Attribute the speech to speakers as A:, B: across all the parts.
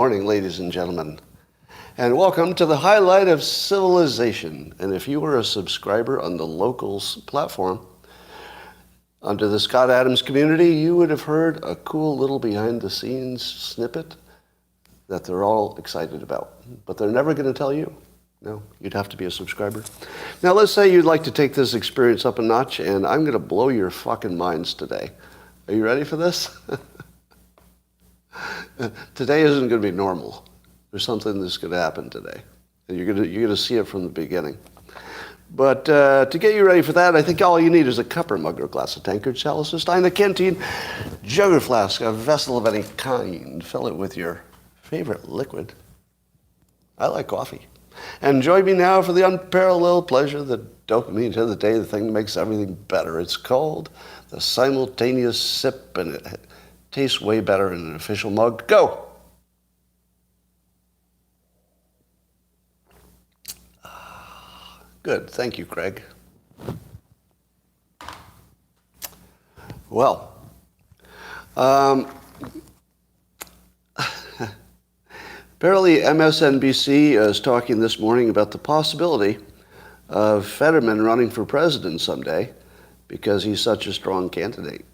A: Morning, ladies and gentlemen, and welcome to the highlight of civilization. And if you were a subscriber on the Locals platform, under the Scott Adams community, you would have heard a cool little behind-the-scenes snippet that they're all excited about. But they're never going to tell you. No, you'd have to be a subscriber. Now, let's say you'd like to take this experience up a notch, and I'm going to blow your fucking minds today. Are you ready for this? Today isn't going to be normal. There's something that's going to happen today. And you're going to see it from the beginning. But to get you ready for that, I think all you need is a cup or mug or glass, a tankard, chalice, a stein, a canteen, jug or flask, a vessel of any kind. Fill it with your favorite liquid. I like coffee. And join me now for the unparalleled pleasure, the dopamine of the day, the thing that makes everything better. It's called the simultaneous sip, and it tastes way better in an official mug. Go! Good. Thank you, Craig. Well, apparently MSNBC is talking this morning about the possibility of Fetterman running for president someday because he's such a strong candidate.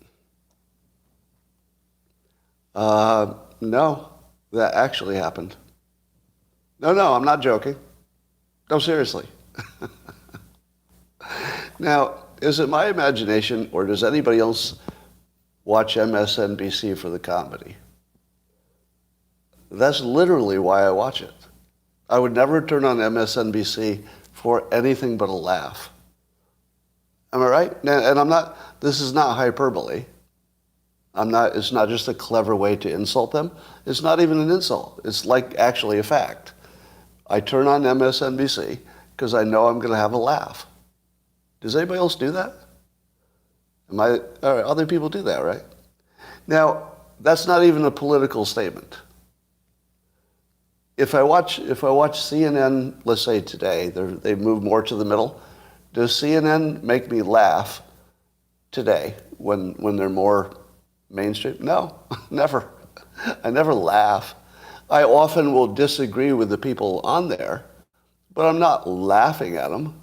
A: No, that actually happened. No, I'm not joking. No, seriously. Now, is it my imagination, or does anybody else watch MSNBC for the comedy? That's literally why I watch it. I would never turn on MSNBC for anything but a laugh. Am I right? And I'm not, this is not hyperbole. It's not just a clever way to insult them. It's not even an insult. It's like actually a fact. I turn on MSNBC because I know I'm going to have a laugh. Does anybody else do that? All right, other people do that, right? Now, that's not even a political statement. If I watch CNN, let's say today, they move more to the middle. Does CNN make me laugh today when they're more mainstream? No, never. I never laugh. I often will disagree with the people on there, but I'm not laughing at them,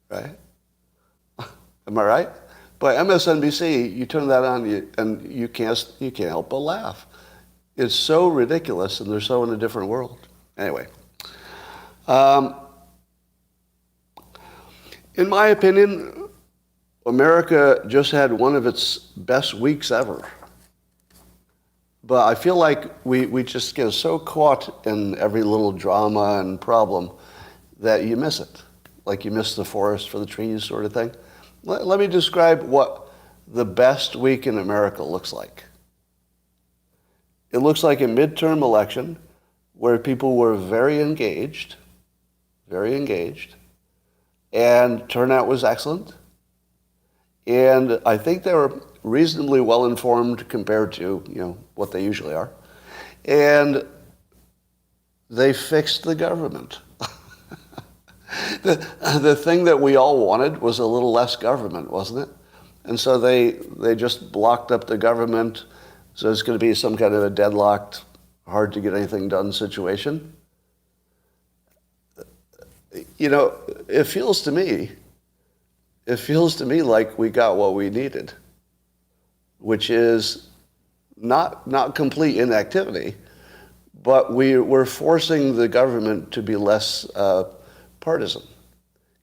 A: right? Am I right? But MSNBC, you turn that on and you can't help but laugh. It's so ridiculous, and they're so in a different world. Anyway, in my opinion, America just had one of its best weeks ever. But I feel like we just get so caught in every little drama and problem that you miss it. Like you miss the forest for the trees sort of thing. Let me describe what the best week in America looks like. It looks like a midterm election where people were very engaged, and turnout was excellent. And I think they were reasonably well informed compared to, what they usually are. And they fixed the government. The thing that we all wanted was a little less government, wasn't it? And so they just blocked up the government, so it's going to be some kind of a deadlocked, hard to get anything done situation. It feels to me like we got what we needed, which is not complete inactivity, but we're forcing the government to be less partisan,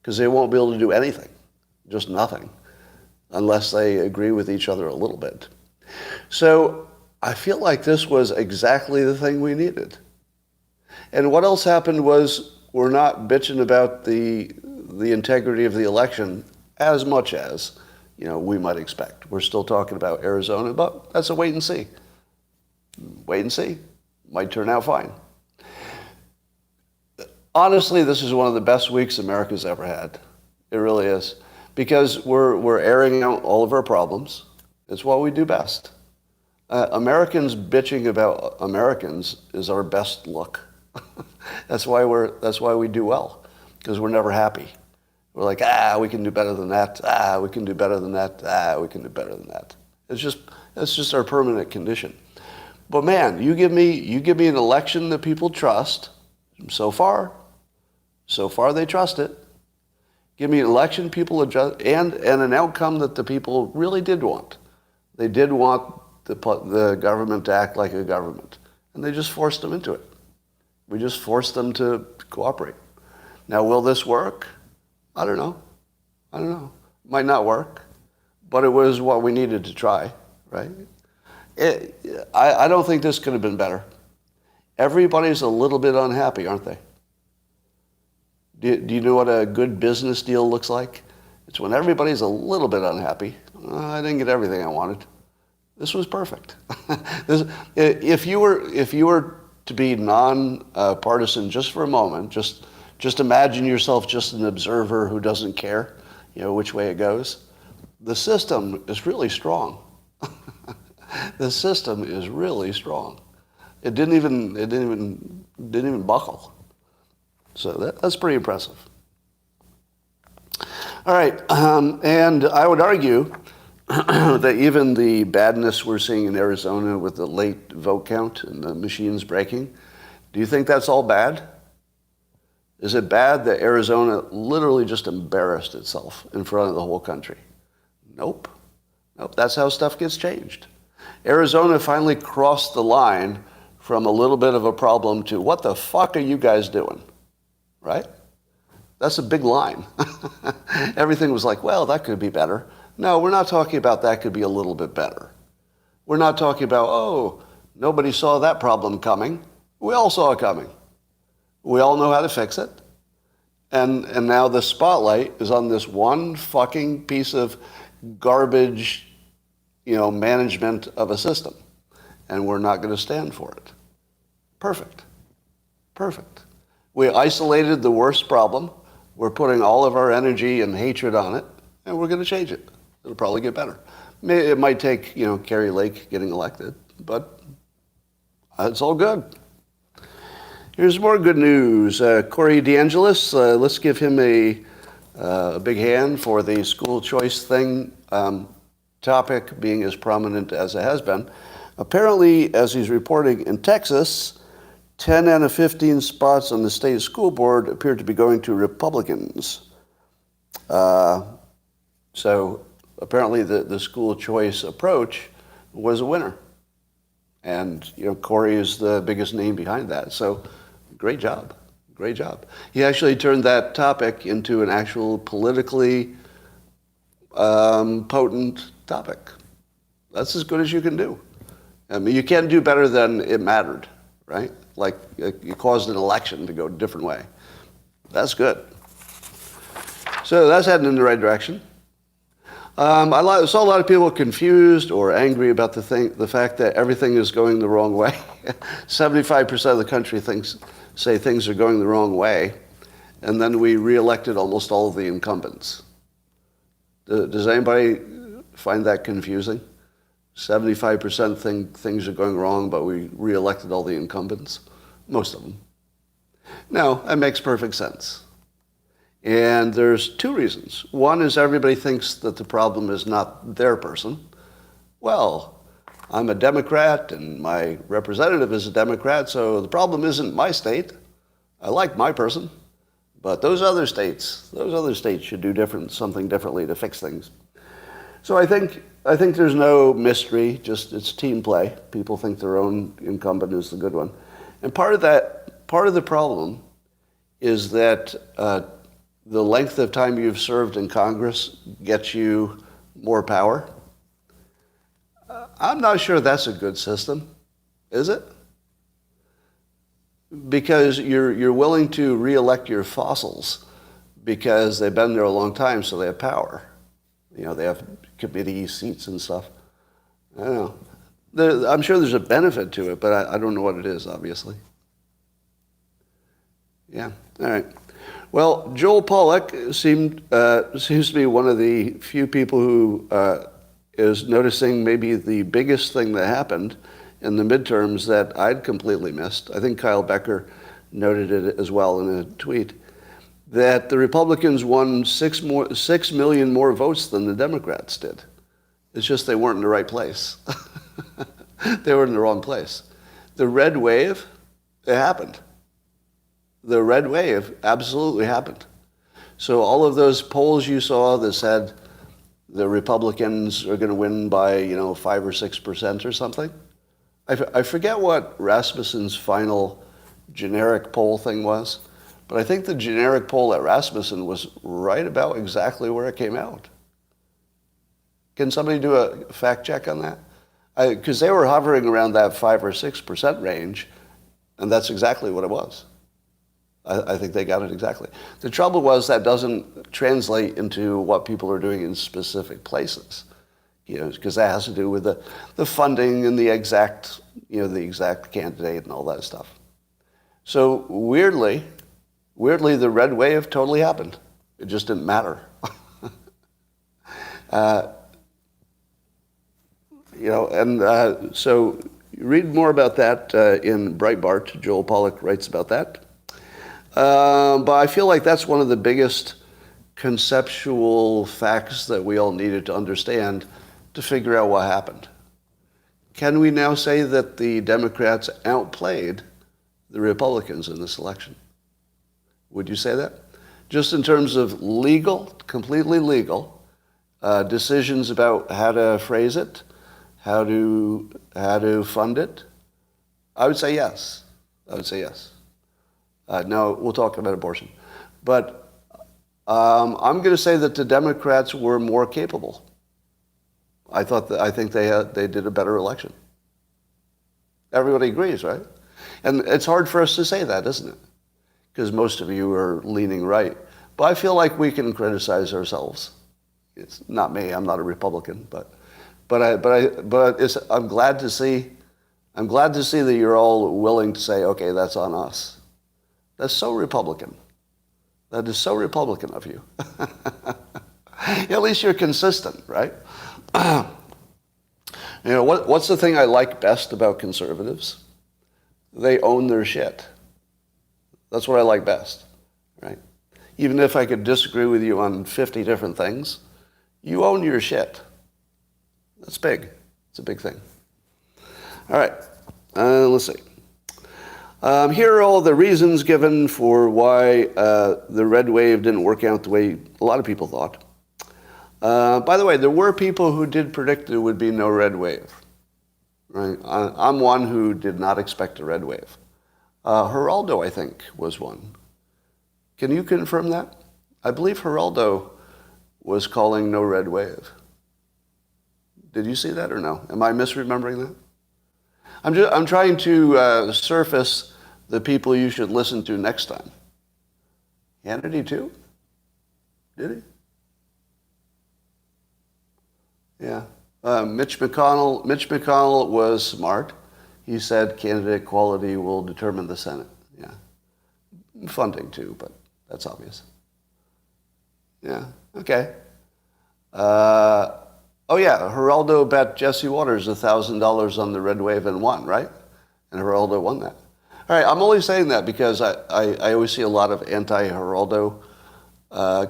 A: because they won't be able to do anything, just nothing, unless they agree with each other a little bit. So I feel like this was exactly the thing we needed. And what else happened was we're not bitching about the integrity of the election as much as, we might expect. We're still talking about Arizona, but that's a wait and see. Wait and see. Might turn out fine. Honestly, this is one of the best weeks America's ever had. It really is. Because we're airing out all of our problems. It's what we do best. Americans bitching about Americans is our best look. That's why we do well, because we're never happy. We're like, we can do better than that. We can do better than that. We can do better than that. It's just our permanent condition. But man, you give me an election that people trust. So far they trust it. Give me an election people adjust, and an outcome that the people really did want. They did want the government to act like a government, and they just forced them into it. We just forced them to cooperate. Now, will this work? I don't know. Might not work, but it was what we needed to try, right? I don't think this could have been better. Everybody's a little bit unhappy, aren't they? Do you know what a good business deal looks like? It's when everybody's a little bit unhappy. I didn't get everything I wanted. This was perfect. If you were to be non-partisan just for a moment, just imagine yourself just an observer who doesn't care, which way it goes. The system is really strong. The system is really strong. It didn't even buckle. So that's pretty impressive. All right, and I would argue that even the badness we're seeing in Arizona with the late vote count and the machines breaking, do you think that's all bad? Is it bad that Arizona literally just embarrassed itself in front of the whole country? Nope. That's how stuff gets changed. Arizona finally crossed the line from a little bit of a problem to what the fuck are you guys doing? Right? That's a big line. Everything was like, well, that could be better. No, we're not talking about that could be a little bit better. We're not talking about, oh, nobody saw that problem coming. We all saw it coming. We all know how to fix it. And now the spotlight is on this one fucking piece of garbage, management of a system. And we're not going to stand for it. Perfect. We isolated the worst problem. We're putting all of our energy and hatred on it, and we're going to change it. It'll probably get better. It might take, Kerry Lake getting elected, but it's all good. Here's more good news. Corey DeAngelis, let's give him a big hand for the school choice thing topic being as prominent as it has been. Apparently, as he's reporting in Texas, 10 out of 15 spots on the state school board appear to be going to Republicans. So apparently the school choice approach was a winner. And, Corey is the biggest name behind that. So great job. He actually turned that topic into an actual politically potent topic. That's as good as you can do. I mean, you can't do better than it mattered, right? Like you caused an election to go a different way. That's good. So that's heading in the right direction. I saw a lot of people confused or angry about the fact that everything is going the wrong way. 75% of the country say things are going the wrong way, and then we reelected almost all of the incumbents. Does anybody find that confusing? 75% think things are going wrong, but we reelected all the incumbents? Most of them. No, that makes perfect sense. And there's two reasons. One is everybody thinks that the problem is not their person. Well, I'm a Democrat and my representative is a Democrat, so the problem isn't my state. I like my person. But those other states should do something differently to fix things. So I think there's no mystery, just it's team play. People think their own incumbent is the good one. And part of the problem is that the length of time you've served in Congress gets you more power. I'm not sure that's a good system, is it? Because you're willing to reelect your fossils because they've been there a long time, so they have power. They have committee seats and stuff. I don't know. I'm sure there's a benefit to it, but I don't know what it is, obviously. Yeah, all right. Well, Joel Pollack seems to be one of the few people who is noticing maybe the biggest thing that happened in the midterms that I'd completely missed. I think Kyle Becker noted it as well in a tweet, that the Republicans won 6 million more votes than the Democrats did. It's just they weren't in the right place. They were in the wrong place. The red wave, it happened. The red wave absolutely happened. So all of those polls you saw that said the Republicans are going to win by, 5 or 6% or something. I forget what Rasmussen's final generic poll thing was, but I think the generic poll at Rasmussen was right about exactly where it came out. Can somebody do a fact check on that? Because they were hovering around that 5 or 6% range, and that's exactly what it was. I think they got it exactly. The trouble was that doesn't translate into what people are doing in specific places, because that has to do with the funding and the exact candidate and all that stuff. So weirdly, the red wave totally happened. It just didn't matter. So you read more about that in Breitbart. Joel Pollack writes about that. But I feel like that's one of the biggest conceptual facts that we all needed to understand to figure out what happened. Can we now say that the Democrats outplayed the Republicans in this election? Would you say that? Just in terms of legal, completely legal, decisions about how to phrase it, how to fund it? I would say yes. No, we'll talk about abortion. But I'm going to say that the Democrats were more capable. I think they did a better election. Everybody agrees, right? And it's hard for us to say that, isn't it? Because most of you are leaning right. But I feel like we can criticize ourselves. It's not me. I'm not a Republican, but I'm glad to see that you're all willing to say, okay, that's on us. That's so Republican. That is so Republican of you. At least you're consistent, right? What's the thing I like best about conservatives? They own their shit. That's what I like best, right? Even if I could disagree with you on 50 different things, you own your shit. That's big. It's a big thing. All right. Let's see. Here are all the reasons given for why the red wave didn't work out the way a lot of people thought. By the way, there were people who did predict there would be no red wave. Right? I'm one who did not expect a red wave. Geraldo, I think, was one. Can you confirm that? I believe Geraldo was calling no red wave. Did you see that or no? Am I misremembering that? I'm trying to surface the people you should listen to next time. Hannity too? Did he? Yeah. Mitch McConnell was smart. He said candidate quality will determine the Senate. Yeah. Funding too, but that's obvious. Yeah. Okay. Oh yeah, Geraldo bet Jesse Waters $1,000 on the red wave and won, right? And Geraldo won that. All right, I'm only saying that because I always see a lot of anti-Geraldo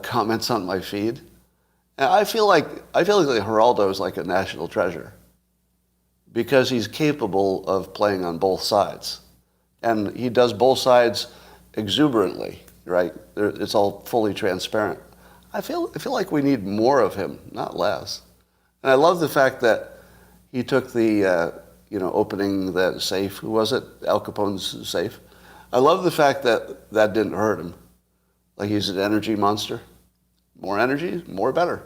A: comments on my feed. And I feel like Geraldo is like a national treasure because he's capable of playing on both sides. And he does both sides exuberantly, right? It's all fully transparent. I feel like we need more of him, not less. And I love the fact that he took the, opening that safe. Who was it? Al Capone's safe. I love the fact that that didn't hurt him. Like he's an energy monster. More energy, more better.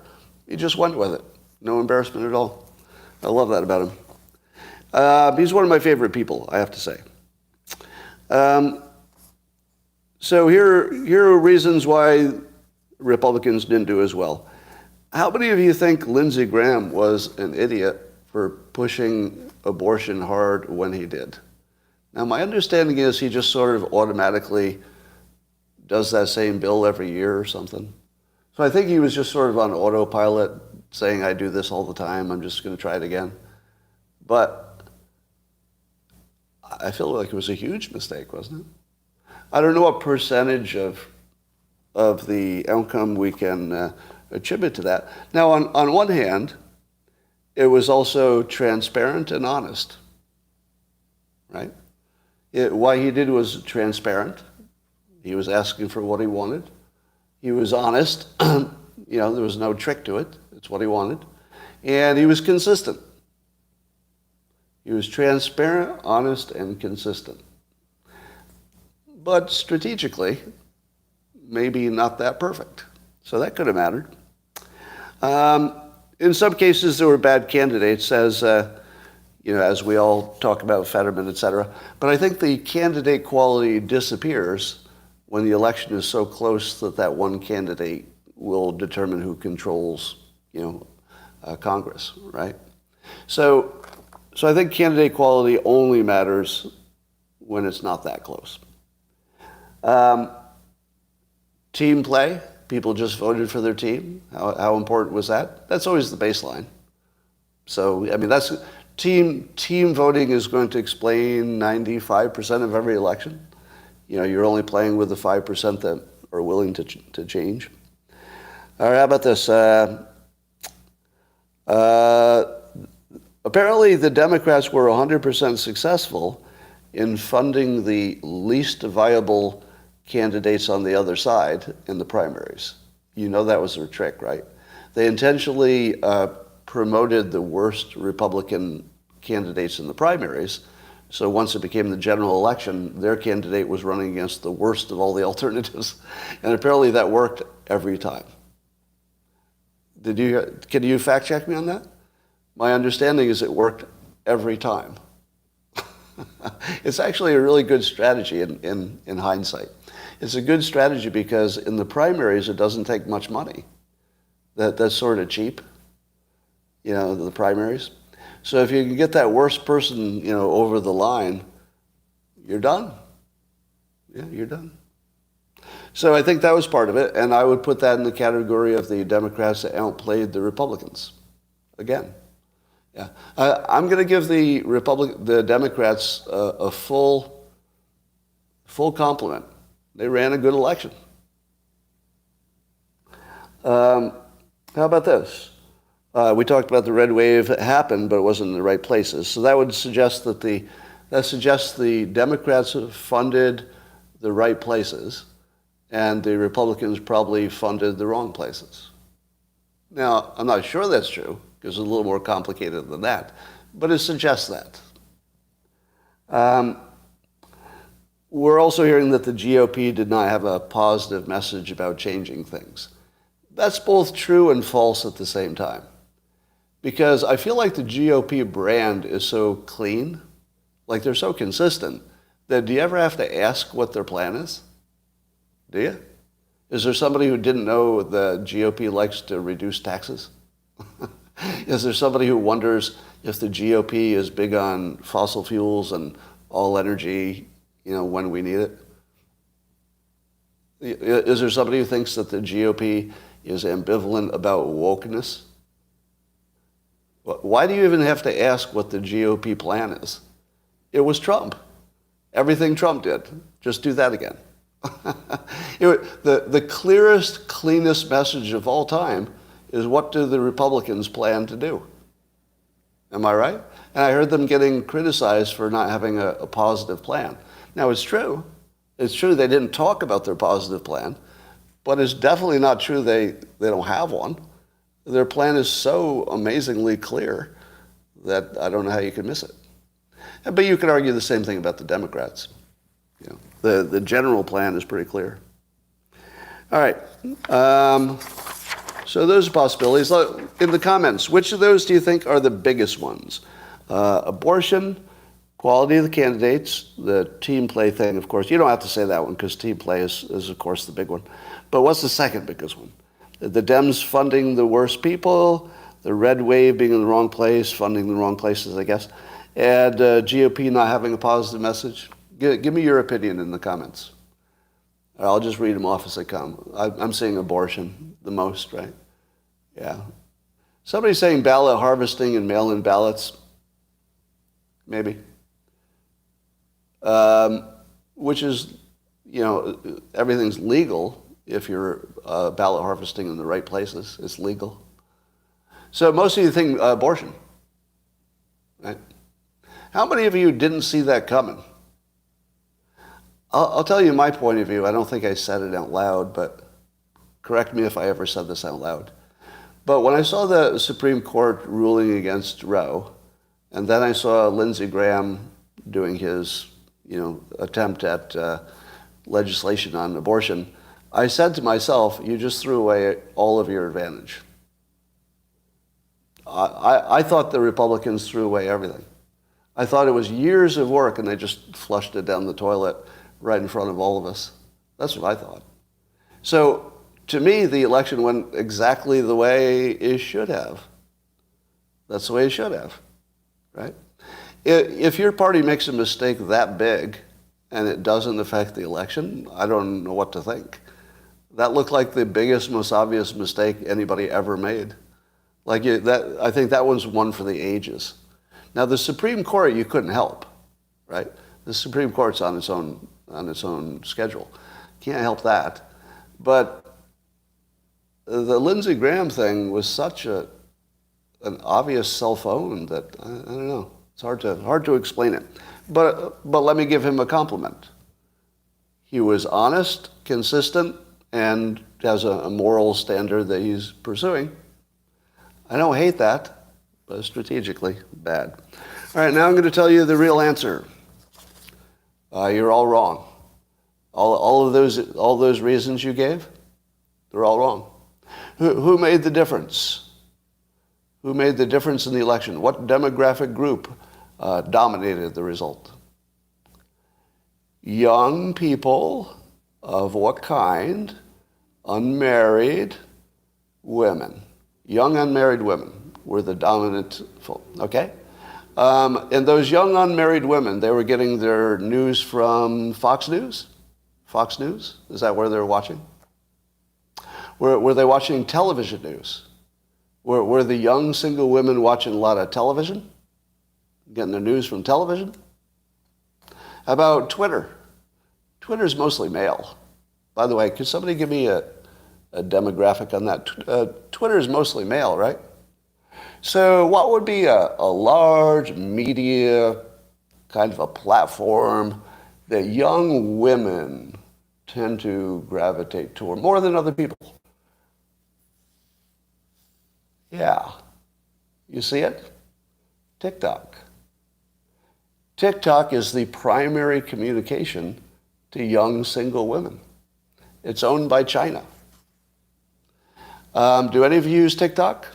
A: He just went with it. No embarrassment at all. I love that about him. He's one of my favorite people, I have to say. So here are reasons why Republicans didn't do as well. How many of you think Lindsey Graham was an idiot for pushing abortion hard when he did? Now, my understanding is he just sort of automatically does that same bill every year or something. So I think he was just sort of on autopilot saying, I do this all the time, I'm just going to try it again. But I feel like it was a huge mistake, wasn't it? I don't know what percentage of the outcome we can attribute to that. Now, on one hand, it was also transparent and honest. right? Why he did was transparent. He was asking for what he wanted. He was honest. There was no trick to it. It's what he wanted. And he was consistent. He was transparent, honest, and consistent. But strategically, maybe not that perfect. So that could have mattered. In some cases, there were bad candidates, as we all talk about Fetterman, et cetera. But I think the candidate quality disappears when the election is so close that one candidate will determine who controls, Congress, right? So I think candidate quality only matters when it's not that close. Team play. People just voted for their team. How important was that? That's always the baseline. So, that's team voting is going to explain 95% of every election. You're only playing with the 5% that are willing to change. All right, how about this? Apparently, the Democrats were 100% successful in funding the least viable candidates on the other side in the primaries. That was their trick, right? They intentionally promoted the worst Republican candidates in the primaries. So once it became the general election, their candidate was running against the worst of all the alternatives. And apparently that worked every time. Can you fact check me on that? My understanding is it worked every time. It's actually a really good strategy in hindsight. It's a good strategy because in the primaries, it doesn't take much money. That's sort of cheap, the primaries. So if you can get that worst person, over the line, you're done. Yeah, you're done. So I think that was part of it, and I would put that in the category of the Democrats that outplayed the Republicans. Again, yeah. I'm going to give the Democrats a full compliment. They ran a good election. How about this? We talked about the red wave happened, but it wasn't in the right places. So that would suggest that the Democrats funded the right places, and the Republicans probably funded the wrong places. Now, I'm not sure that's true, because it's a little more complicated than that, but it suggests that. We're also hearing that the GOP did not have a positive message about changing things. That's both true and false at the same time. Because I feel like the GOP brand is so clean, like they're so consistent, that do you ever have to ask what their plan is? Do you? Is there somebody who didn't know the GOP likes to reduce taxes? Is there somebody who wonders if the GOP is big on fossil fuels and all energy, when we need it? Is there somebody who thinks that the GOP is ambivalent about wokeness? Why do you even have to ask what the GOP plan is? It was Trump. Everything Trump did. Just do that again. The clearest, cleanest message of all time is, what do the Republicans plan to do? Am I right? And I heard them getting criticized for not having a positive plan. Now, it's true. It's true they didn't talk about their positive plan, but it's definitely not true they don't have one. Their plan is so amazingly clear that I don't know how you can miss it. But you could argue the same thing about the Democrats. The general plan is pretty clear. All right. So those are possibilities. In the comments, which of those do you think are the biggest ones? Abortion, quality of the candidates, the team play thing, of course. You don't have to say that one because team play is, of course, the big one. But what's the second biggest one? The Dems funding the worst people, the red wave being in the wrong place, funding the wrong places, I guess, and GOP not having a positive message. Give me your opinion in the comments. I'll just read them off as they come. I'm saying abortion the most, right? Yeah. Somebody's saying ballot harvesting and mail-in ballots. Maybe. Which is, everything's legal if you're ballot harvesting in the right places. It's legal. So most of you think abortion, right? How many of you didn't see that coming? I'll tell you my point of view. I don't think I said it out loud, but correct me if I ever said this out loud. But when I saw the Supreme Court ruling against Roe, and then I saw Lindsey Graham doing his, attempt at legislation on abortion, I said to myself, you just threw away all of your advantage. I thought the Republicans threw away everything. I thought it was years of work and they just flushed it down the toilet right in front of all of us. That's what I thought. So to me, the election went exactly the way it should have. That's the way it should have, right? If your party makes a mistake that big and it doesn't affect the election, I don't know what to think. That looked like the biggest, most obvious mistake anybody ever made. I think that one's one for the ages. Now, the Supreme Court, you couldn't help, right? The Supreme Court's on its own schedule. Can't help that. But the Lindsey Graham thing was such an obvious cell phone that I don't know. It's hard to explain it. But let me give him a compliment. He was honest, consistent, and has a moral standard that he's pursuing. I don't hate that, but strategically bad. All right, now I'm going to tell you the real answer. You're all wrong. All of those reasons you gave, they're all wrong. Who made the difference? Who made the difference in the election? What demographic group dominated the result? Young people of what kind? Unmarried women. Young unmarried women were the dominant, okay? And those young unmarried women, they were getting their news from Fox News? Fox News? Is that where they were watching? Were they watching television news? Were the young single women watching a lot of television? Getting their news from television? How about Twitter? Twitter's mostly male. By the way, could somebody give me a demographic on that? Twitter is mostly male, right? So what would be a large media kind of a platform that young women tend to gravitate toward more than other people? Yeah. You see it? TikTok. TikTok is the primary communication to young single women. It's owned by China. Do any of you use TikTok?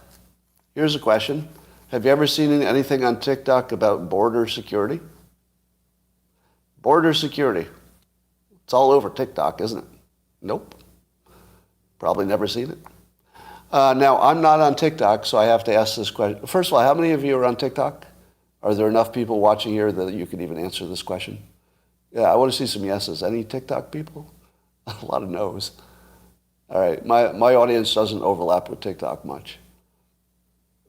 A: Here's a question. Have you ever seen anything on TikTok about border security? Border security. It's all over TikTok, isn't it? Nope. Probably never seen it. Now, I'm not on TikTok, so I have to ask this question. First of all, how many of you are on TikTok? Are there enough people watching here that you can even answer this question? Yeah, I want to see some yeses. Any TikTok people? A lot of no's. All right, my audience doesn't overlap with TikTok much.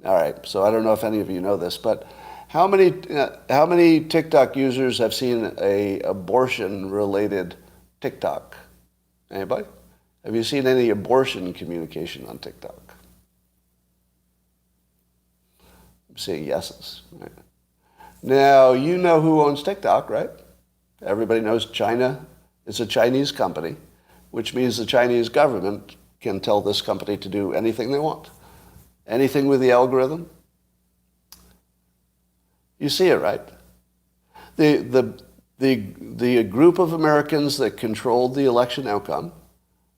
A: All right, so I don't know if any of you know this, but how many TikTok users have seen a abortion-related TikTok? Anybody? Have you seen any abortion communication on TikTok? I'm seeing yeses. Right. Now, you know who owns TikTok, right? Everybody knows China. It's a Chinese company, which means the Chinese government can tell this company to do anything they want. Anything with the algorithm. You see it, right? The group of Americans that controlled the election outcome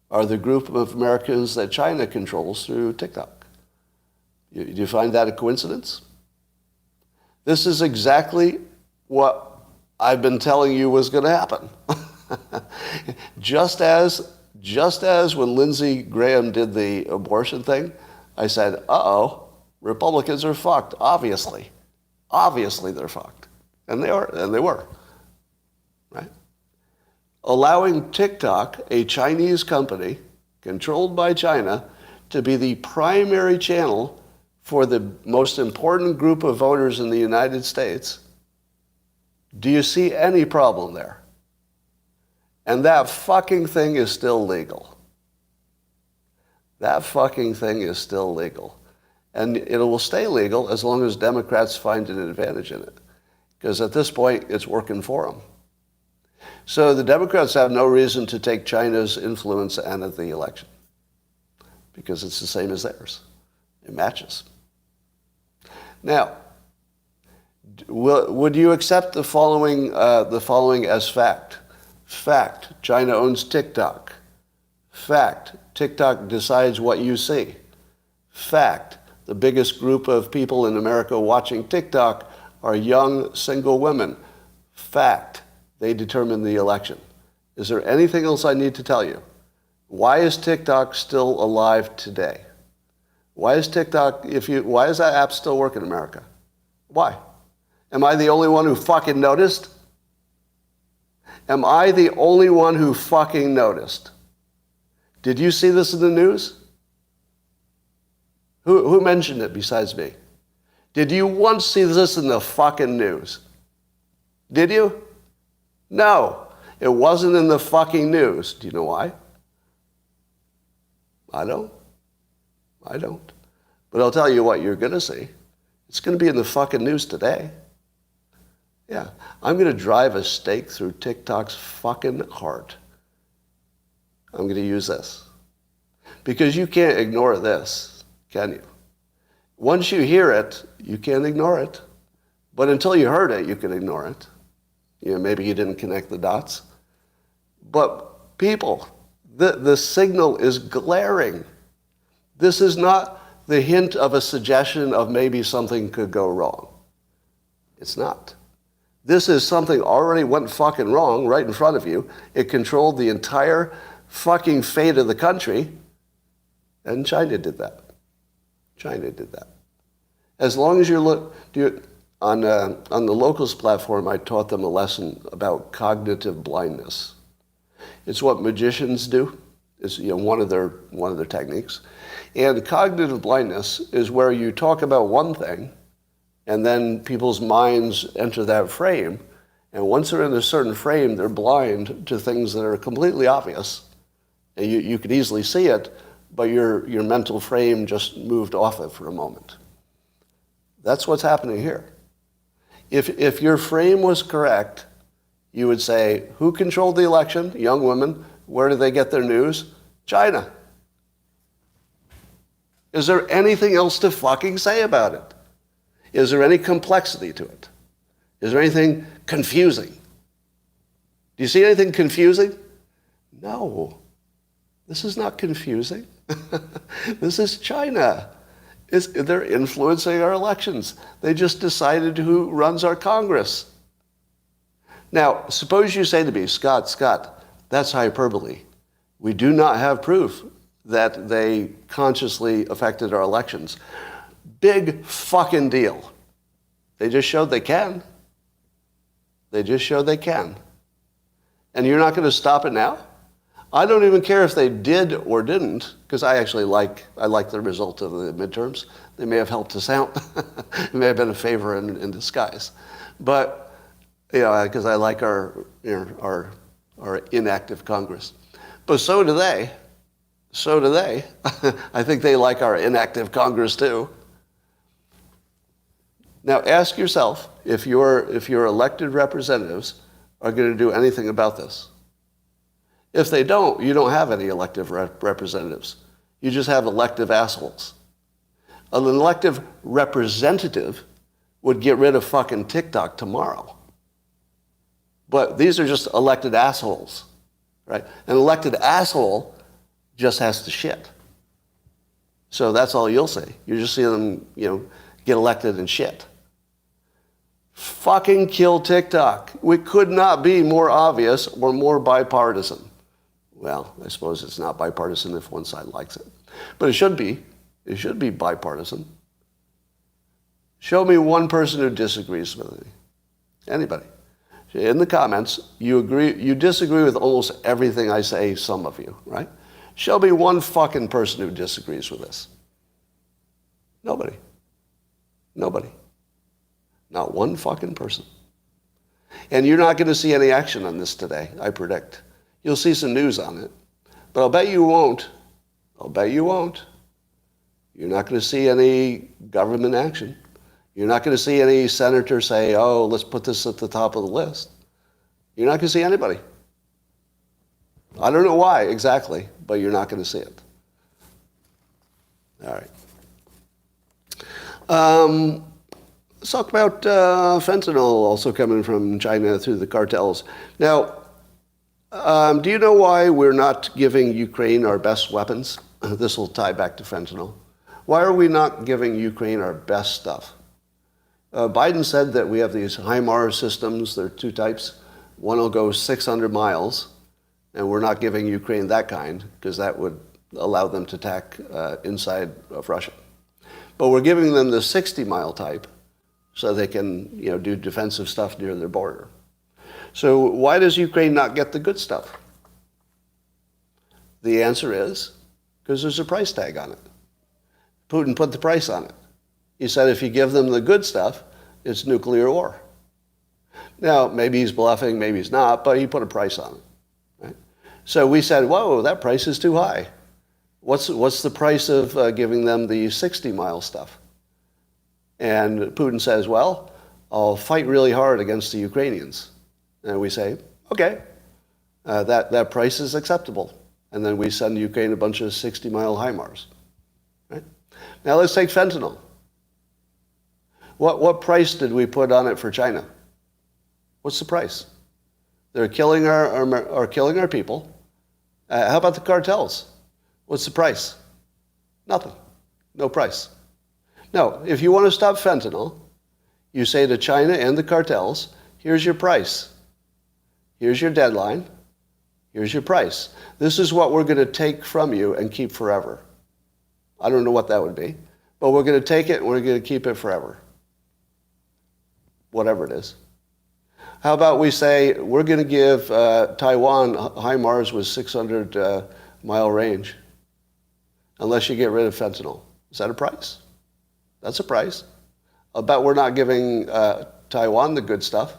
A: are the group of Americans that China controls through TikTok. Do you find that a coincidence? This is exactly what I've been telling you was going to happen. Just as when Lindsey Graham did the abortion thing, I said, uh-oh, Republicans are fucked, obviously. Obviously they're fucked. And they were. Right? Allowing TikTok, a Chinese company controlled by China, to be the primary channel for the most important group of voters in the United States, do you see any problem there? And that fucking thing is still legal. That fucking thing is still legal. And it will stay legal as long as Democrats find an advantage in it. because at this point, it's working for them. So the Democrats have no reason to take China's influence out of the election because it's the same as theirs. It matches. Now, would you accept the following as fact? Fact, China owns TikTok. Fact, TikTok decides what you see. Fact, the biggest group of people in America watching TikTok are young, single women. Fact, they determine the election. Is there anything else I need to tell you? Why is TikTok still alive today? Why is TikTok, why is that app still working in America? Why? Am I the only one who fucking noticed? Am I the only one who fucking noticed? Did you see this in the news? Who mentioned it besides me? Did you once see this in the fucking news? Did you? No, it wasn't in the fucking news. Do you know why? I don't. But I'll tell you what you're going to see. It's going to be in the fucking news today. Yeah, I'm going to drive a stake through TikTok's fucking heart. I'm going to use this. Because you can't ignore this, can you? Once you hear it, you can't ignore it. But until you heard it, you can ignore it. You know, maybe you didn't connect the dots. But people, the signal is glaring. This is not the hint of a suggestion of maybe something could go wrong. It's not. This is something already went fucking wrong right in front of you. It controlled the entire fucking fate of the country. And China did that. China did that. As long as on the Locals platform, I taught them a lesson about cognitive blindness. It's what magicians do. It's one of their techniques. And cognitive blindness is where you talk about one thing, and then people's minds enter that frame. And once they're in a certain frame, they're blind to things that are completely obvious. And you could easily see it, but your mental frame just moved off it for a moment. That's what's happening here. If your frame was correct, you would say, who controlled the election? Young women. Where do they get their news? China. Is there anything else to fucking say about it? Is there any complexity to it? Is there anything confusing? Do you see anything confusing? No. This is not confusing. This is China. They're influencing our elections. They just decided who runs our Congress. Now, suppose you say to me, Scott, that's hyperbole. We do not have proof that they consciously affected our elections. Big fucking deal. They just showed they can. They just showed they can. And you're not going to stop it now? I don't even care if they did or didn't, because I actually like the result of the midterms. They may have helped us out. It may have been a favor in disguise. But, because I like our inactive Congress. But so do they. So do they. I think they like our inactive Congress too. Now ask yourself if your elected representatives are going to do anything about this. If they don't, you don't have any elected representatives. You just have elective assholes. An elective representative would get rid of fucking TikTok tomorrow. But these are just elected assholes, right? An elected asshole just has to shit. So that's all you'll see. You just see them, get elected and shit. Fucking kill TikTok. We could not be more obvious or more bipartisan. Well, I suppose it's not bipartisan if one side likes it. But it should be. It should be bipartisan. Show me one person who disagrees with me. Anybody. In the comments, you disagree with almost everything I say, some of you, right? Show me one fucking person who disagrees with this. Nobody. Nobody. Not one fucking person. And you're not going to see any action on this today, I predict. You'll see some news on it. But I'll bet you won't. I'll bet you won't. You're not going to see any government action. You're not going to see any senator say, oh, let's put this at the top of the list. You're not going to see anybody. I don't know why exactly, but you're not going to see it. All right. Let's talk about fentanyl also coming from China through the cartels. Now, do you know why we're not giving Ukraine our best weapons? This will tie back to fentanyl. Why are we not giving Ukraine our best stuff? Biden said that we have these HIMARS systems. There are two types. One will go 600 miles, and we're not giving Ukraine that kind because that would allow them to attack inside of Russia. But we're giving them the 60-mile type so they can, do defensive stuff near their border. So why does Ukraine not get the good stuff? The answer is because there's a price tag on it. Putin put the price on it. He said if you give them the good stuff, it's nuclear war. Now, maybe he's bluffing, maybe he's not, but he put a price on it. Right? So we said, whoa, that price is too high. What's the price of giving them the 60-mile stuff? And Putin says, well, I'll fight really hard against the Ukrainians. And we say, okay, that price is acceptable. And then we send Ukraine a bunch of 60-mile HIMARS. Right? Now let's take fentanyl. What price did we put on it for China? What's the price? They're killing our people. How about the cartels? What's the price? Nothing. No price. No, if you want to stop fentanyl, you say to China and the cartels, here's your price. Here's your deadline. Here's your price. This is what we're going to take from you and keep forever. I don't know what that would be, but we're going to take it and we're going to keep it forever. Whatever it is. How about we say we're going to give Taiwan HIMARS with 600-mile range unless you get rid of fentanyl. Is that a price? That's a price. I'll bet we're not giving Taiwan the good stuff.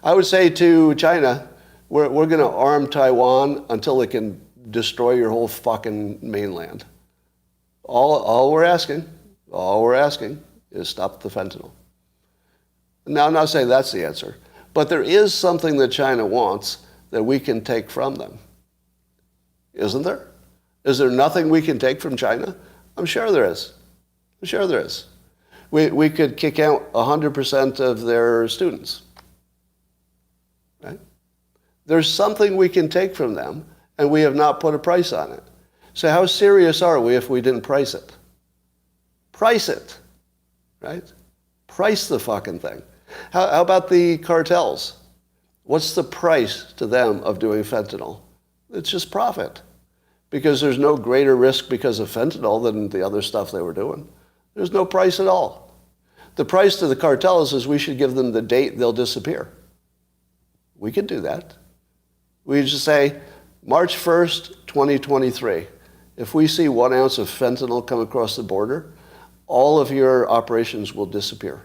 A: I would say to China, we're going to arm Taiwan until it can destroy your whole fucking mainland. All we're asking is stop the fentanyl. Now, I'm not saying that's the answer, but there is something that China wants that we can take from them. Isn't there? Is there nothing we can take from China? I'm sure there is. I'm sure there is. We could kick out 100% of their students. Right? There's something we can take from them, and we have not put a price on it. So how serious are we if we didn't price it? Price it, right? Price the fucking thing. How about the cartels? What's the price to them of doing fentanyl? It's just profit. Because there's no greater risk because of fentanyl than the other stuff they were doing. There's no price at all. The price to the cartels is we should give them the date they'll disappear. We could do that. We just say, March 1st, 2023. If we see 1 ounce of fentanyl come across the border, all of your operations will disappear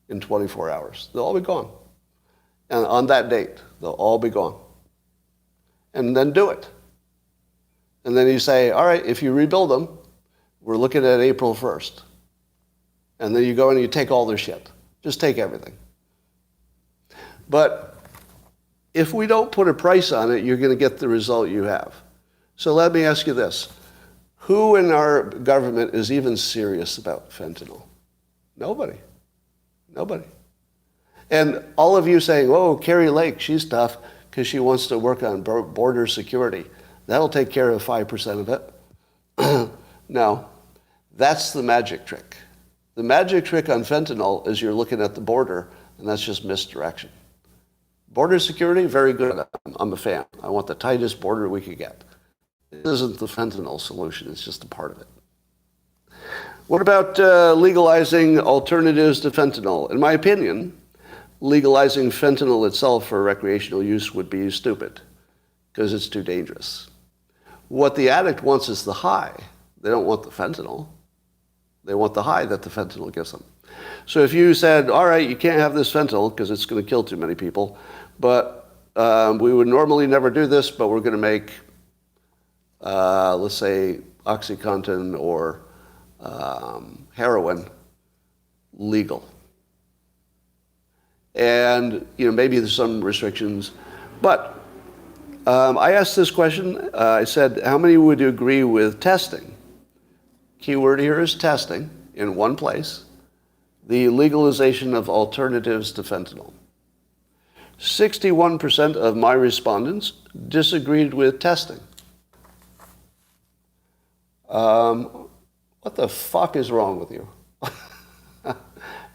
A: in 24 hours. They'll all be gone. And on that date, they'll all be gone. And then do it. And then you say, all right, if you rebuild them, we're looking at April 1st. And then you go and you take all their shit. Just take everything. But if we don't put a price on it, you're going to get the result you have. So let me ask you this. Who in our government is even serious about fentanyl? Nobody. Nobody. And all of you saying, oh, Carrie Lake, she's tough because she wants to work on border security. That'll take care of 5% of it. No, that's the magic trick. The magic trick on fentanyl is you're looking at the border, and that's just misdirection. Border security, very good. I'm a fan. I want the tightest border we could get. It isn't the fentanyl solution. It's just a part of it. What about legalizing alternatives to fentanyl? In my opinion, legalizing fentanyl itself for recreational use would be stupid because it's too dangerous. What the addict wants is the high. They don't want the fentanyl. They want the high that the fentanyl gives them. So if you said, all right, you can't have this fentanyl because it's going to kill too many people, but we would normally never do this, but we're going to make, let's say, OxyContin or heroin, legal. And maybe there's some restrictions, but I asked this question. I said, how many would you agree with testing? Keyword here is testing in one place, the legalization of alternatives to fentanyl. 61% of my respondents disagreed with testing. What the fuck is wrong with you?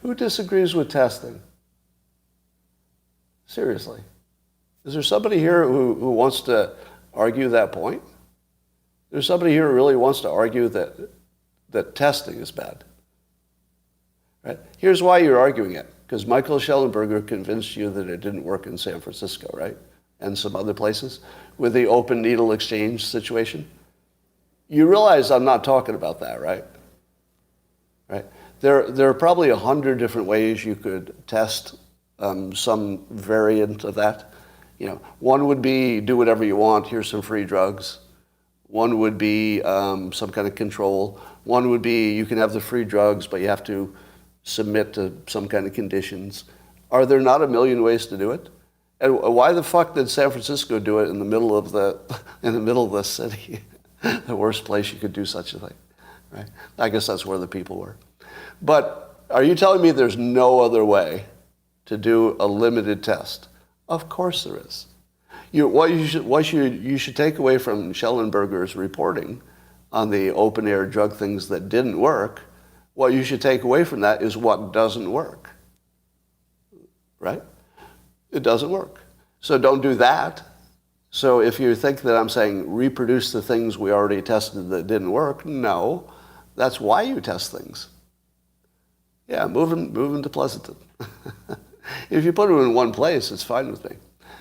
A: Who disagrees with testing? Seriously. Is there somebody here who wants to argue that point? There's somebody here who really wants to argue that testing is bad. Right? Here's why you're arguing it. Because Michael Schellenberger convinced you that it didn't work in San Francisco, right? And some other places with the open needle exchange situation. You realize I'm not talking about that, right? Right? There are probably 100 different ways you could test some variant of that. One would be do whatever you want. Here's some free drugs. One would be some kind of control. One would be you can have the free drugs, but you have to submit to some kind of conditions. Are there not a million ways to do it? And why the fuck did San Francisco do it in the middle of the city? The worst place you could do such a thing, right? I guess that's where the people were. But are you telling me there's no other way to do a limited test? Of course there is. What you should take away from Schellenberger's reporting on the open air drug things that didn't work, what you should take away from that is what doesn't work. Right? It doesn't work. So don't do that. So if you think that I'm saying reproduce the things we already tested that didn't work, no. That's why you test things. Yeah, move them to Pleasanton. If you put them in one place, it's fine with me.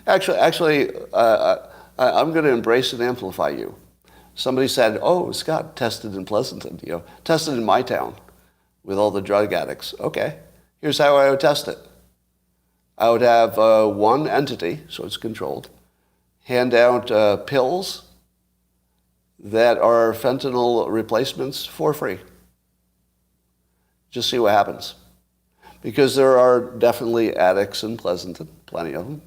A: Actually, I'm going to embrace and amplify you. Somebody said, "Oh, Scott tested in Pleasanton, tested in my town with all the drug addicts." Okay, here's how I would test it. I would have one entity, so it's controlled, hand out pills that are fentanyl replacements for free. Just see what happens. Because there are definitely addicts in Pleasanton, plenty of them.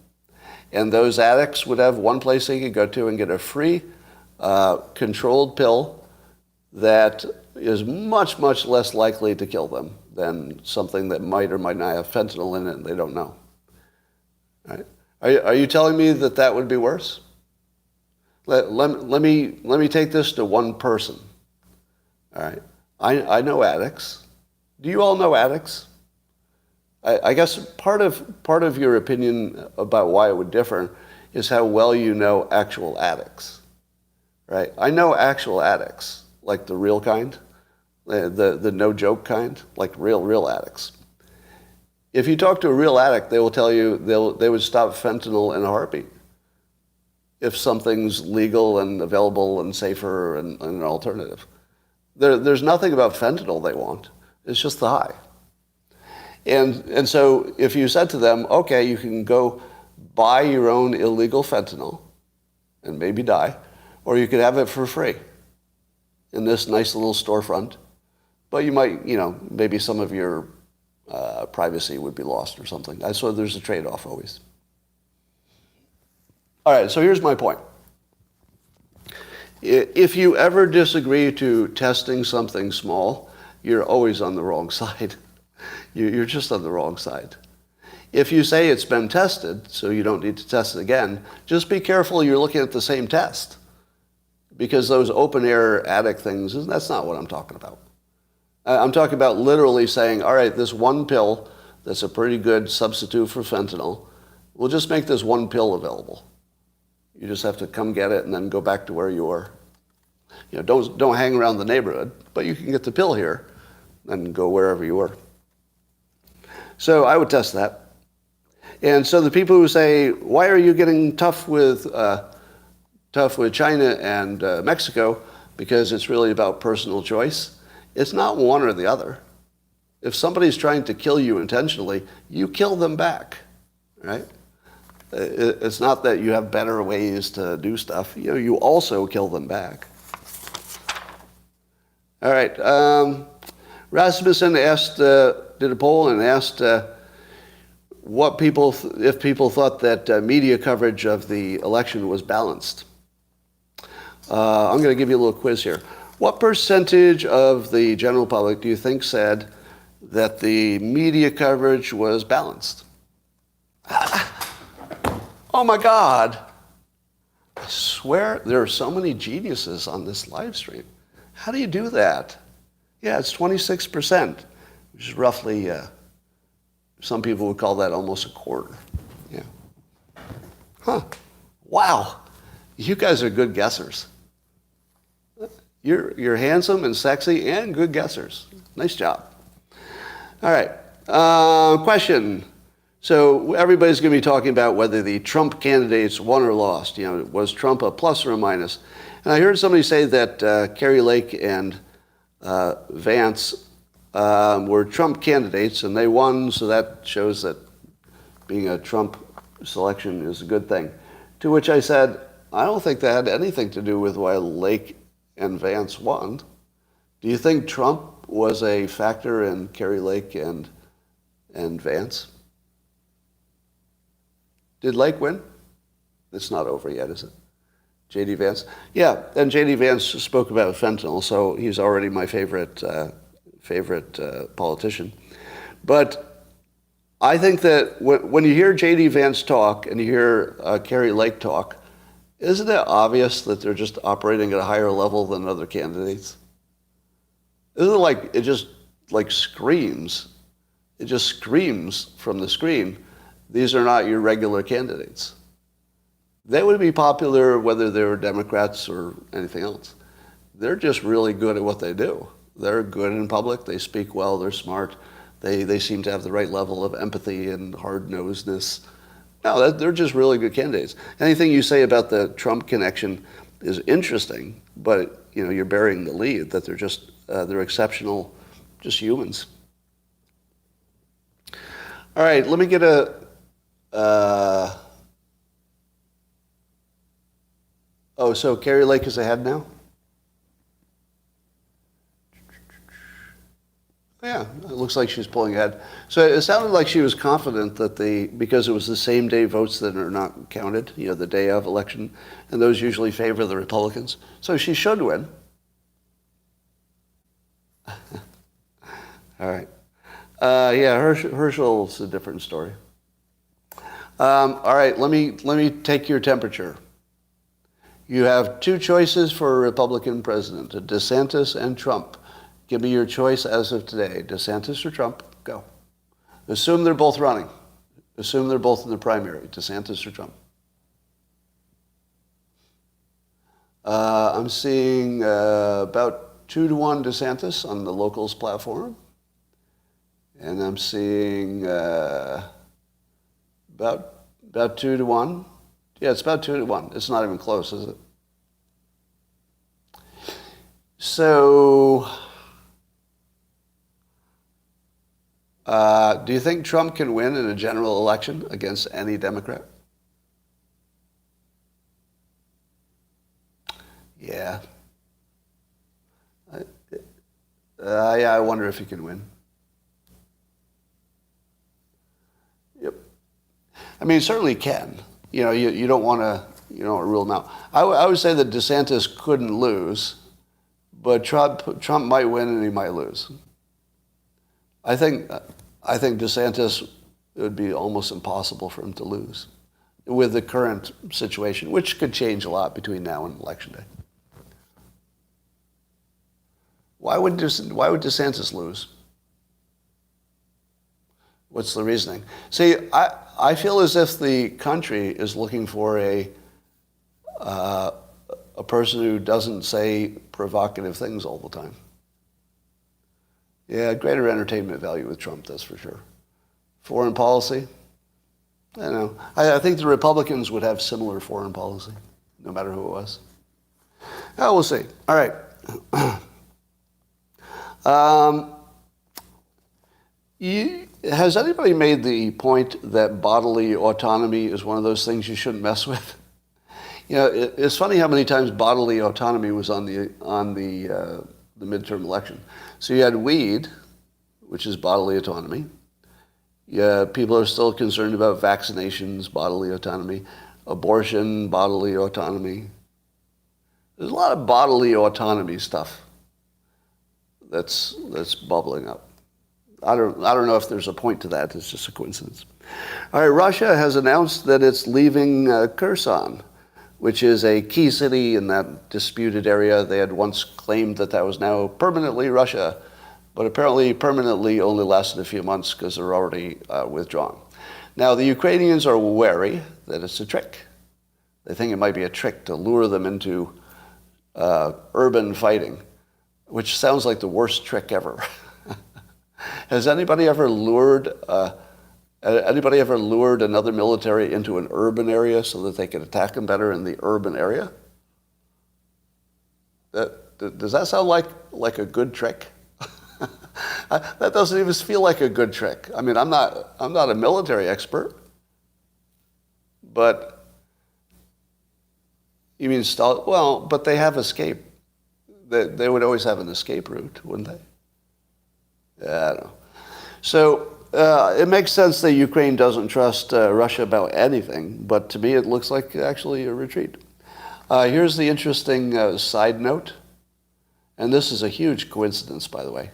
A: And those addicts would have one place they could go to and get a free controlled pill that is much, much less likely to kill them than something that might or might not have fentanyl in it and they don't know. Right? Are you telling me that would be worse? Let me take this to one person. All right. I know addicts. Do you all know addicts? I guess part of your opinion about why it would differ is how well you know actual addicts, right? I know actual addicts, like the real kind, the no joke kind, like real addicts. If you talk to a real addict, they will tell you they would stop fentanyl in a heartbeat if something's legal and available and safer and an alternative. There's nothing about fentanyl they want. It's just the high. And so if you said to them, okay, you can go buy your own illegal fentanyl and maybe die, or you could have it for free in this nice little storefront, but you might, maybe some of your privacy would be lost or something. So there's a trade-off always. All right, so here's my point. If you ever disagree to testing something small, you're always on the wrong side. You're just on the wrong side. If you say it's been tested, so you don't need to test it again, just be careful you're looking at the same test. Because those open-air addict things, that's not what I'm talking about. I'm talking about literally saying, all right, this one pill that's a pretty good substitute for fentanyl, we'll just make this one pill available. You just have to come get it and then go back to where you were. Don't hang around the neighborhood, but you can get the pill here and go wherever you were. So I would test that. And so the people who say, why are you getting tough with China and Mexico? Because it's really about personal choice. It's not one or the other. If somebody's trying to kill you intentionally, you kill them back, right? It's not that you have better ways to do stuff. You also kill them back. All right. Rasmussen asked, did a poll and asked if people thought that media coverage of the election was balanced. I'm going to give you a little quiz here. What percentage of the general public do you think said that the media coverage was balanced? Oh my God. I swear there are so many geniuses on this live stream. How do you do that? Yeah, it's 26%, which is roughly, some people would call that almost a quarter. Yeah. Huh. Wow. You guys are good guessers. You're handsome and sexy and good guessers. Nice job. All right. Question. So everybody's going to be talking about whether the Trump candidates won or lost. You know, was Trump a plus or a minus? And I heard somebody say that Kerry Lake and Vance were Trump candidates and they won, so that shows that being a Trump selection is a good thing. To which I said, I don't think that had anything to do with why Lake and Vance won. Do you think Trump was a factor in Kerry Lake and Vance? Did Lake win? It's not over yet, is it? J.D. Vance? Yeah, and J.D. Vance spoke about fentanyl, so he's already my favorite politician. But I think that when you hear J.D. Vance talk and you hear Kerry Lake talk, isn't it obvious that they're just operating at a higher level than other candidates? Isn't it like it just like screams? It just screams from the screen, these are not your regular candidates. They would be popular whether they were Democrats or anything else. They're just really good at what they do. They're good in public, they speak well, they're smart, they seem to have the right level of empathy and hard-nosedness. No, they're just really good candidates. Anything you say about the Trump connection is interesting, but you know, you're burying the lead that they're exceptional, just humans. All right, let me get so Kerry Lake is ahead now? Yeah, it looks like she's pulling ahead. So it sounded like she was confident that because it was the same day votes that are not counted, you know, the day of election, and those usually favor the Republicans. So she should win. All right. Herschel's a different story. All right, let me take your temperature. You have two choices for a Republican president, DeSantis and Trump. Give me your choice as of today, DeSantis or Trump, go. Assume they're both running. Assume they're both in the primary, DeSantis or Trump. I'm seeing about 2-1 DeSantis on the locals platform. And I'm seeing about 2-1. Yeah, it's about 2-1. It's not even close, is it? So, do you think Trump can win in a general election against any Democrat? Yeah. I wonder if he can win. Yep. I mean, he certainly can. You know, you don't want to rule him out. I would say that DeSantis couldn't lose, but Trump might win and he might lose. I think DeSantis, it would be almost impossible for him to lose with the current situation, which could change a lot between now and Election Day. Why would DeSantis lose? What's the reasoning? See, I feel as if the country is looking for a person who doesn't say provocative things all the time. Yeah, greater entertainment value with Trump, that's for sure. Foreign policy, I don't know. I think the Republicans would have similar foreign policy, no matter who it was. Oh, we'll see. All right. Has anybody made the point that bodily autonomy is one of those things you shouldn't mess with? You know, it's funny how many times bodily autonomy was on the midterm election. So you had weed, which is bodily autonomy. Yeah, people are still concerned about vaccinations, bodily autonomy, abortion, bodily autonomy. There's a lot of bodily autonomy stuff that's bubbling up. I don't know if there's a point to that. It's just a coincidence. All right, Russia has announced that it's leaving Kherson, which is a key city in that disputed area. They had once claimed that that was now permanently Russia, but apparently permanently only lasted a few months because they're already withdrawn. Now, the Ukrainians are wary that it's a trick. They think it might be a trick to lure them into urban fighting, which sounds like the worst trick ever. Has anybody ever lured another military into an urban area so that they could attack them better in the urban area? Does that sound like a good trick? That doesn't even feel like a good trick. I mean, I'm not a military expert, but you mean well, but they have escape. They would always have an escape route, wouldn't they? Yeah, I don't know. So it makes sense that Ukraine doesn't trust Russia about anything, but to me it looks like actually a retreat. Here's the interesting side note, and this is a huge coincidence, by the way.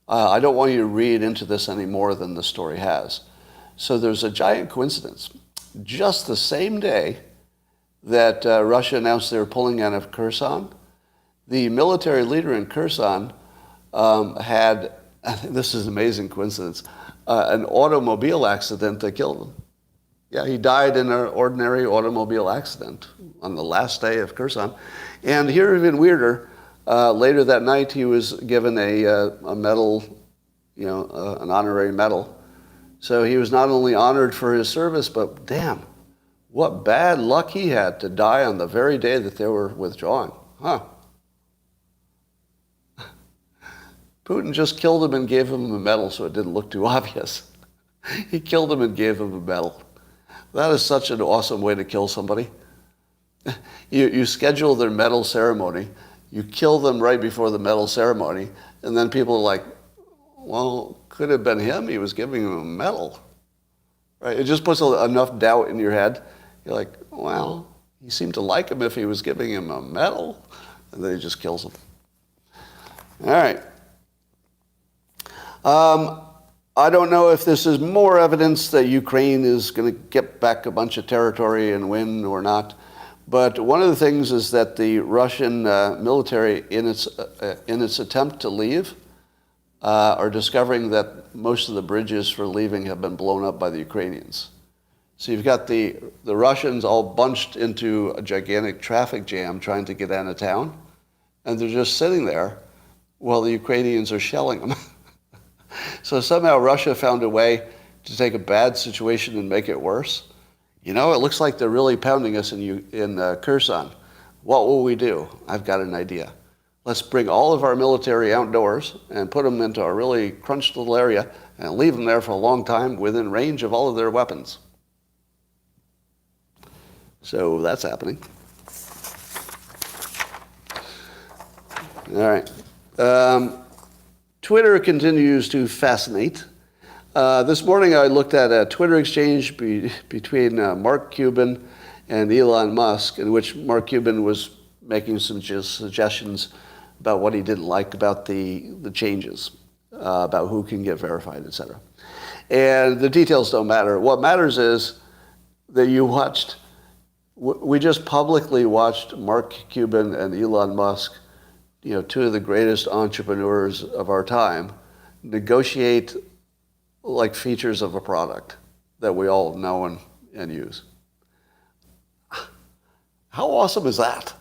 A: I don't want you to read into this any more than the story has. So there's a giant coincidence. Just the same day that Russia announced they were pulling out of Kherson, the military leader in Kherson had, this is an amazing coincidence, an automobile accident that killed him. Yeah, he died in an ordinary automobile accident on the last day of Kherson. And here, even weirder, later that night he was given a medal, an honorary medal. So he was not only honored for his service, but damn, what bad luck he had to die on the very day that they were withdrawing. Huh. Putin just killed him and gave him a medal so it didn't look too obvious. He killed him and gave him a medal. That is such an awesome way to kill somebody. You schedule their medal ceremony, you kill them right before the medal ceremony, and then people are like, well, could have been him. He was giving him a medal. Right? It just puts enough doubt in your head. You're like, well, he seemed to like him if he was giving him a medal. And then he just kills him. All right. I don't know if this is more evidence that Ukraine is going to get back a bunch of territory and win or not. But one of the things is that the Russian military, in its attempt to leave, are discovering that most of the bridges for leaving have been blown up by the Ukrainians. So you've got the Russians all bunched into a gigantic traffic jam trying to get out of town, and they're just sitting there while the Ukrainians are shelling them. So somehow Russia found a way to take a bad situation and make it worse. It looks like they're really pounding us in Kherson. What will we do? I've got an idea. Let's bring all of our military outdoors and put them into a really crunched little area and leave them there for a long time within range of all of their weapons. So that's happening. All right. Twitter continues to fascinate. This morning I looked at a Twitter exchange between Mark Cuban and Elon Musk, in which Mark Cuban was making some suggestions about what he didn't like about the changes, about who can get verified, etc. And the details don't matter. What matters is that we just publicly watched Mark Cuban and Elon Musk, two of the greatest entrepreneurs of our time, negotiate like features of a product that we all know and use. How awesome is that?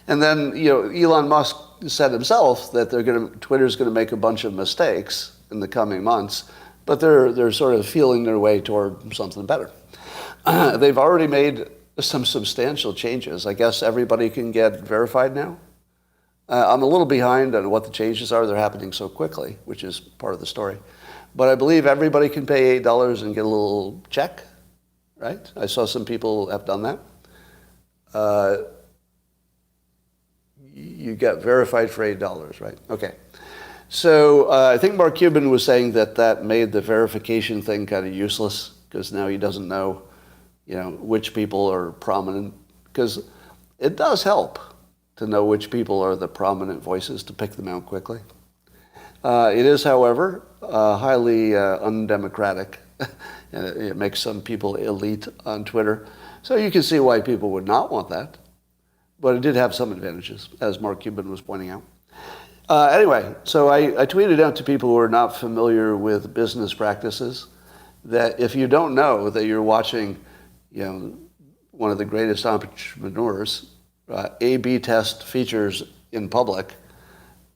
A: And then, Elon Musk said himself that Twitter's going to make a bunch of mistakes in the coming months, but they're sort of feeling their way toward something better. They've already made some substantial changes. I guess everybody can get verified now. I'm a little behind on what the changes are. They're happening so quickly, which is part of the story. But I believe everybody can pay $8 and get a little check, right? I saw some people have done that. You get verified for $8, right? Okay. So I think Mark Cuban was saying that made the verification thing kind of useless because now he doesn't know, which people are prominent. Because it does help to know which people are the prominent voices to pick them out quickly. It is, however, highly undemocratic. And it makes some people elite on Twitter. So you can see why people would not want that. But it did have some advantages, as Mark Cuban was pointing out. Anyway, so I tweeted out to people who are not familiar with business practices that if you don't know that you're watching, one of the greatest entrepreneurs A/B test features in public,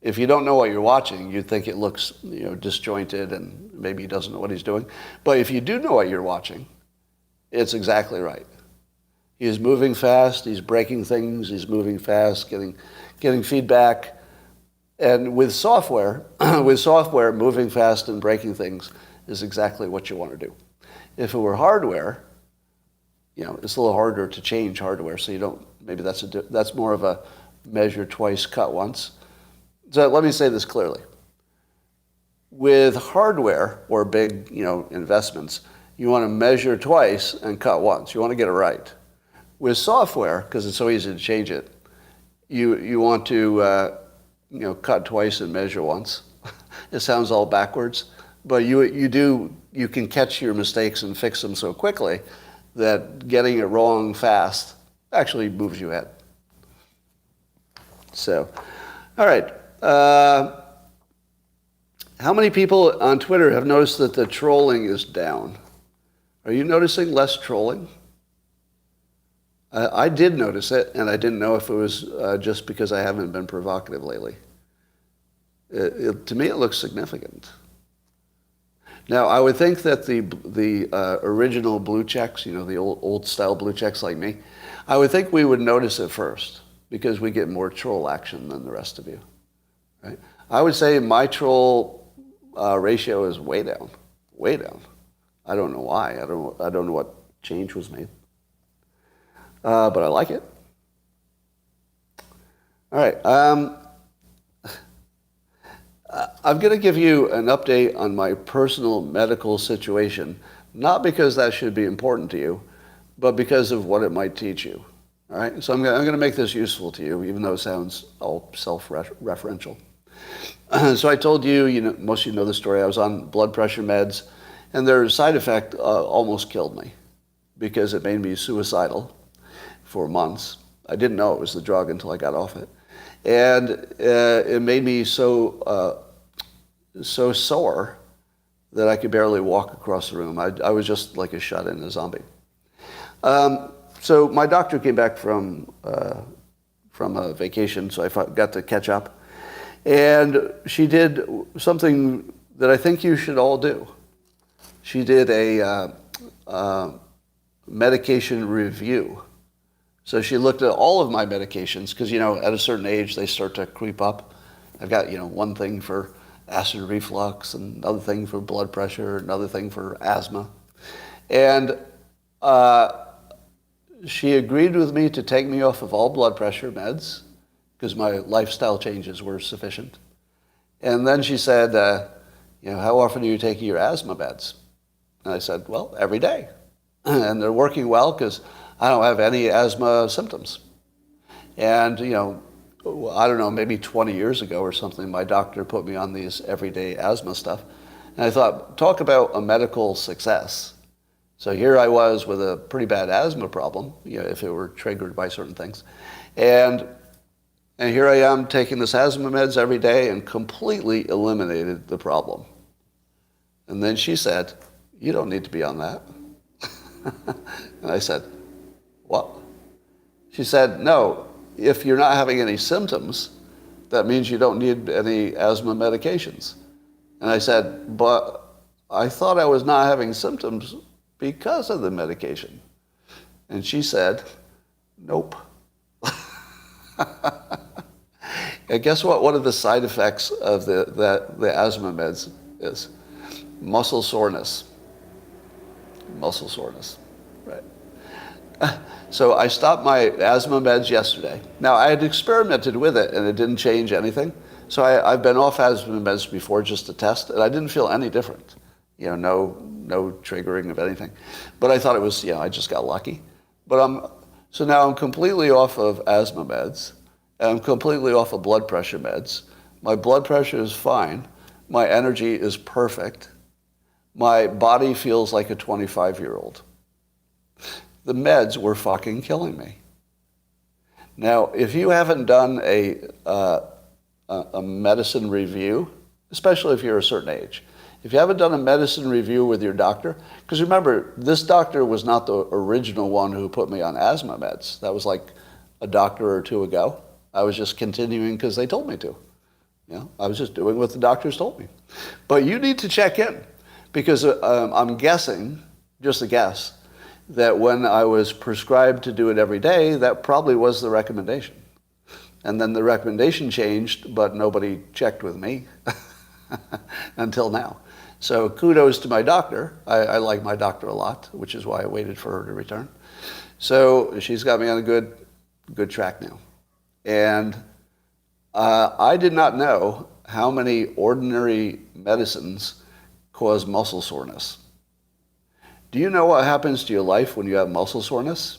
A: if you don't know what you're watching, you'd think it looks disjointed and maybe he doesn't know what he's doing. But if you do know what you're watching, it's exactly right. He's moving fast. He's breaking things. He's moving fast, getting feedback. And with software, moving fast and breaking things is exactly what you want to do. If it were hardware, it's a little harder to change hardware, so you don't. Maybe that's more of a measure twice, cut once. So let me say this clearly. With hardware or big, investments, you want to measure twice and cut once. You want to get it right. With software, because it's so easy to change it, you want to cut twice and measure once. It sounds all backwards, but you can catch your mistakes and fix them so quickly that getting it wrong fast actually moves you ahead. So, all right. How many people on Twitter have noticed that the trolling is down? Are you noticing less trolling? I did notice it, and I didn't know if it was just because I haven't been provocative lately. To me, it looks significant. Now, I would think that the original blue checks, the old style blue checks like me, I would think we would notice it first because we get more troll action than the rest of you, right? I would say my troll ratio is way down, way down. I don't know why. I don't know what change was made. But I like it. All right. I'm going to give you an update on my personal medical situation, not because that should be important to you, but because of what it might teach you. All right? So I'm going to make this useful to you, even though it sounds all self-referential. So I told you, most of you know the story. I was on blood pressure meds, and their side effect almost killed me because it made me suicidal for months. I didn't know it was the drug until I got off it. And it made me so sore that I could barely walk across the room. I was just like a shut-in, a zombie. So my doctor came back from a vacation, so I got to catch up. And she did something that I think you should all do. She did a medication review. So she looked at all of my medications, because, at a certain age, they start to creep up. I've got, one thing for acid reflux, and another thing for blood pressure, another thing for asthma. And she agreed with me to take me off of all blood pressure meds, because my lifestyle changes were sufficient. And then she said, how often are you taking your asthma meds? And I said, well, every day. And they're working well, because I don't have any asthma symptoms. And, I don't know, maybe 20 years ago or something, my doctor put me on these everyday asthma stuff. And I thought, talk about a medical success. So here I was with a pretty bad asthma problem, if it were triggered by certain things. And here I am taking this asthma meds every day and completely eliminated the problem. And then she said, you don't need to be on that. And I said, what? She said, no, if you're not having any symptoms, that means you don't need any asthma medications. And I said, but I thought I was not having symptoms because of the medication. And she said, nope. And guess what? One of the side effects of the asthma meds is muscle soreness. Muscle soreness, right? So I stopped my asthma meds yesterday. Now, I had experimented with it, and it didn't change anything, So I've been off asthma meds before just to test, and I didn't feel any different. No triggering of anything. But I thought it was, I just got lucky. But so now I'm completely off of asthma meds, and I'm completely off of blood pressure meds. My blood pressure is fine. My energy is perfect. My body feels like a 25-year-old. The meds were fucking killing me. Now, if you haven't done a medicine review, especially if you're a certain age, if you haven't done a medicine review with your doctor, because remember, this doctor was not the original one who put me on asthma meds. That was like a doctor or two ago. I was just continuing because they told me to. I was just doing what the doctors told me. But you need to check in, because I'm guessing, just a guess, that when I was prescribed to do it every day, that probably was the recommendation. And then the recommendation changed, but nobody checked with me until now. So kudos to my doctor. I like my doctor a lot, which is why I waited for her to return. So she's got me on a good track now. And I did not know how many ordinary medicines cause muscle soreness. Do you know what happens to your life when you have muscle soreness?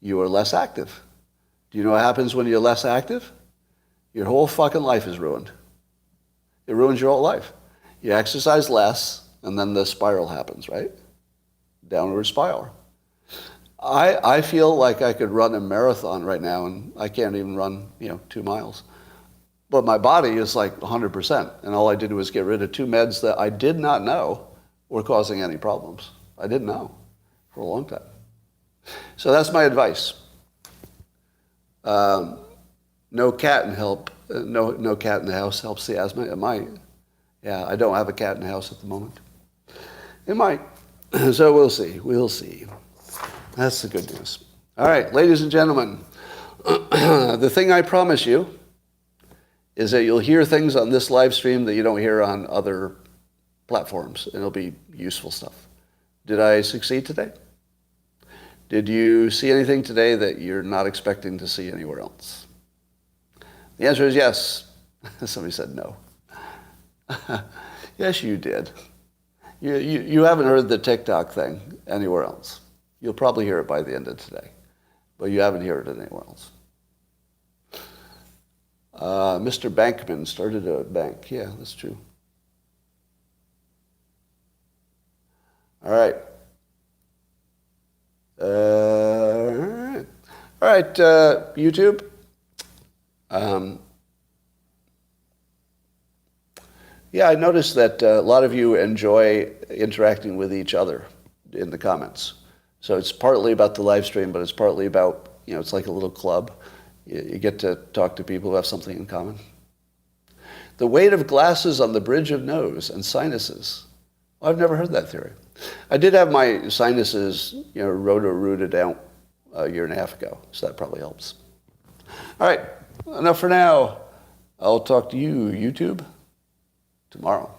A: You are less active. Do you know what happens when you're less active? Your whole fucking life is ruined. It ruins your whole life. You exercise less, and then the spiral happens, right? Downward spiral. I feel like I could run a marathon right now, and I can't even run, 2 miles. But my body is like 100%, and all I did was get rid of 2 meds that I did not know were causing any problems. I didn't know for a long time. So that's my advice. No cat in the house helps the asthma. It might. Yeah, I don't have a cat in the house at the moment. It might. So we'll see. We'll see. That's the good news. All right, ladies and gentlemen, the thing I promise you is that you'll hear things on this live stream that you don't hear on other platforms, and it'll be useful stuff. Did I succeed today? Did you see anything today that you're not expecting to see anywhere else? The answer is yes. Somebody said no. Yes, you did. You haven't heard the TikTok thing anywhere else. You'll probably hear it by the end of today, but you haven't heard it anywhere else. Mr. Bankman started a bank. Yeah, that's true. All right. All right, YouTube. Yeah, I noticed that a lot of you enjoy interacting with each other in the comments. So it's partly about the live stream, but it's partly about, it's like a little club. You get to talk to people who have something in common. The weight of glasses on the bridge of nose and sinuses. Well, I've never heard that theory. I did have my sinuses, roto-rooted out a year and a half ago, so that probably helps. All right, enough for now. I'll talk to you, YouTube, tomorrow.